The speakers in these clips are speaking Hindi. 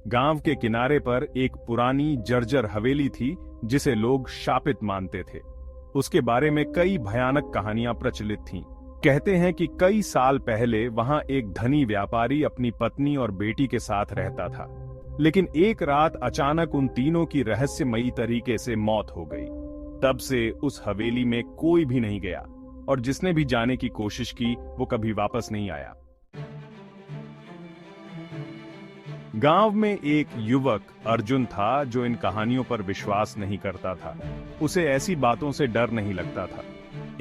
गांव के किनारे पर एक पुरानी जर्जर हवेली थी जिसे लोग शापित मानते थे। उसके बारे में कई भयानक कहानियां प्रचलित थीं। कहते हैं कि कई साल पहले वहां एक धनी व्यापारी अपनी पत्नी और बेटी के साथ रहता था, लेकिन एक रात अचानक उन तीनों की रहस्यमयी तरीके से मौत हो गई। तब से उस हवेली में कोई भी नहीं गया और जिसने भी जाने की कोशिश की वो कभी वापस नहीं आया। गांव में एक युवक अर्जुन था जो इन कहानियों पर विश्वास नहीं करता था। उसे ऐसी बातों से डर नहीं लगता था।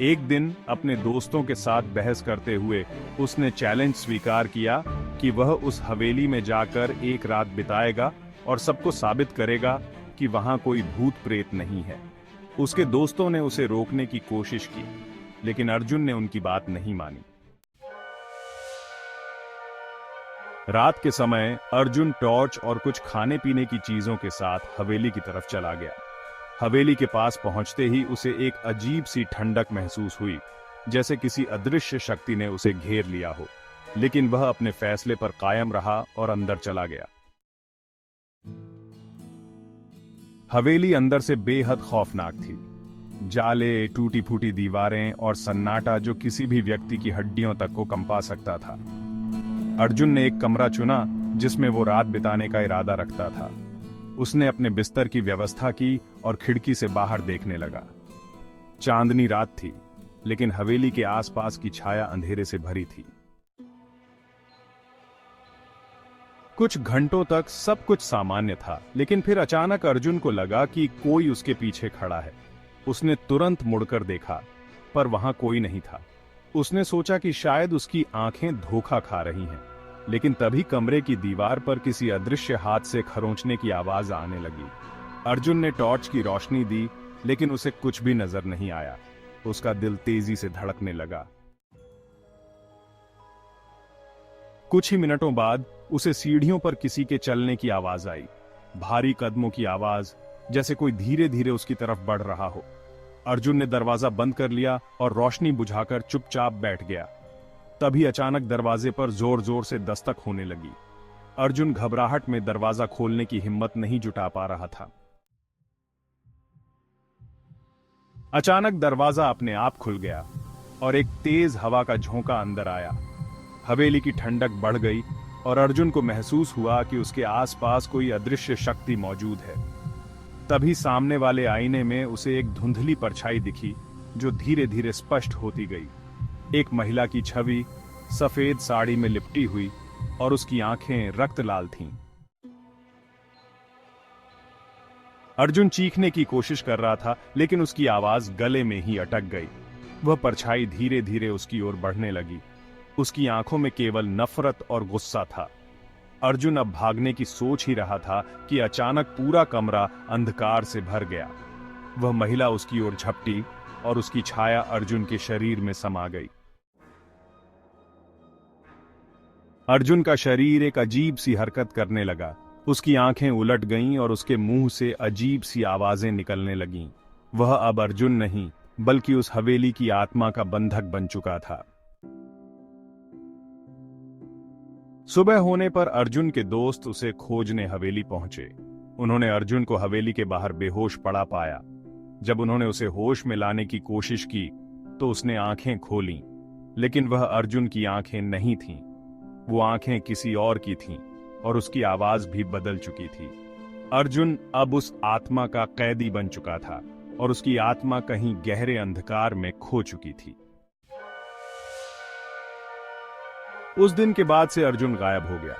एक दिन अपने दोस्तों के साथ बहस करते हुए उसने चैलेंज स्वीकार किया कि वह उस हवेली में जाकर एक रात बिताएगा और सबको साबित करेगा कि वहां कोई भूत प्रेत नहीं है। उसके दोस्तों ने उसे रोकने की कोशिश की, लेकिन अर्जुन ने उनकी बात नहीं मानी। रात के समय अर्जुन टॉर्च और कुछ खाने पीने की चीजों के साथ हवेली की तरफ चला गया। हवेली के पास पहुंचते ही उसे एक अजीब सी ठंडक महसूस हुई, जैसे किसी अदृश्य शक्ति ने उसे घेर लिया हो। लेकिन वह अपने फैसले पर कायम रहा और अंदर चला गया। हवेली अंदर से बेहद खौफनाक थी। जाले, टूटी फूटी दीवारें और सन्नाटा जो किसी भी व्यक्ति की हड्डियों तक को कंपा सकता था। अर्जुन ने एक कमरा चुना जिसमें वो रात बिताने का इरादा रखता था। उसने अपने बिस्तर की व्यवस्था की और खिड़की से बाहर देखने लगा। चांदनी रात थी, लेकिन हवेली के आसपास की छाया अंधेरे से भरी थी। कुछ घंटों तक सब कुछ सामान्य था, लेकिन फिर अचानक अर्जुन को लगा कि कोई उसके पीछे खड़ा है। उसने तुरंत मुड़कर देखा, पर वहां कोई नहीं था। उसने सोचा कि शायद उसकी आंखें धोखा खा रही हैं, लेकिन तभी कमरे की दीवार पर किसी अदृश्य हाथ से खरोंचने की आवाज आने लगी। अर्जुन ने टॉर्च की रोशनी दी, लेकिन उसे कुछ भी नजर नहीं आया। उसका दिल तेजी से धड़कने लगा। कुछ ही मिनटों बाद उसे सीढ़ियों पर किसी के चलने की आवाज आई। भारी कदमों की आवाज, जैसे कोई धीरे धीरे उसकी तरफ बढ़ रहा हो। अर्जुन ने दरवाजा बंद कर लिया और रोशनी बुझाकर चुपचाप बैठ गया। तभी अचानक दरवाजे पर जोर जोर से दस्तक होने लगी। अर्जुन घबराहट में दरवाजा खोलने की हिम्मत नहीं जुटा पा रहा था। अचानक दरवाजा अपने आप खुल गया और एक तेज हवा का झोंका अंदर आया। हवेली की ठंडक बढ़ गई और अर्जुन को महसूस हुआ कि उसके आसपास कोई अदृश्य शक्ति मौजूद है। तभी सामने वाले आईने में उसे एक धुंधली परछाई दिखी जो धीरे धीरे स्पष्ट होती गई। एक महिला की छवि, सफेद साड़ी में लिपटी हुई, और उसकी आंखें रक्त लाल थीं। अर्जुन चीखने की कोशिश कर रहा था, लेकिन उसकी आवाज गले में ही अटक गई। वह परछाई धीरे धीरे उसकी ओर बढ़ने लगी। उसकी आंखों में केवल नफरत और गुस्सा था। अर्जुन अब भागने की सोच ही रहा था कि अचानक पूरा कमरा अंधकार से भर गया। वह महिला उसकी ओर झपटी और उसकी छाया अर्जुन के शरीर में समा गई। अर्जुन का शरीर एक अजीब सी हरकत करने लगा। उसकी आंखें उलट गईं और उसके मुंह से अजीब सी आवाजें निकलने लगीं। वह अब अर्जुन नहीं, बल्कि उस हवेली की आत्मा का बंधक बन चुका था। सुबह होने पर अर्जुन के दोस्त उसे खोजने हवेली पहुंचे। उन्होंने अर्जुन को हवेली के बाहर बेहोश पड़ा पाया। जब उन्होंने उसे होश में लाने की कोशिश की तो उसने आंखें खोलीं, लेकिन वह अर्जुन की आंखें नहीं थीं। वो आंखें किसी और की थीं और उसकी आवाज भी बदल चुकी थी। अर्जुन अब उस आत्मा का कैदी बन चुका था और उसकी आत्मा कहीं गहरे अंधकार में खो चुकी थी। उस दिन के बाद से अर्जुन गायब हो गया।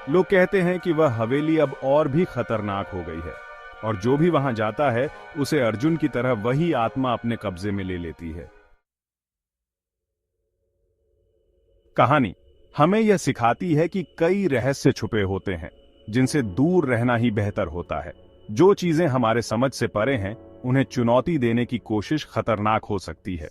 लोग कहते हैं कि वह हवेली अब और भी खतरनाक हो गई है और जो भी वहां जाता है उसे अर्जुन की तरह वही आत्मा अपने कब्जे में ले लेती है। कहानी हमें यह सिखाती है कि कई रहस्य छुपे होते हैं जिनसे दूर रहना ही बेहतर होता है। जो चीजें हमारे समझ से परे हैं, उन्हें चुनौती देने की कोशिश खतरनाक हो सकती है।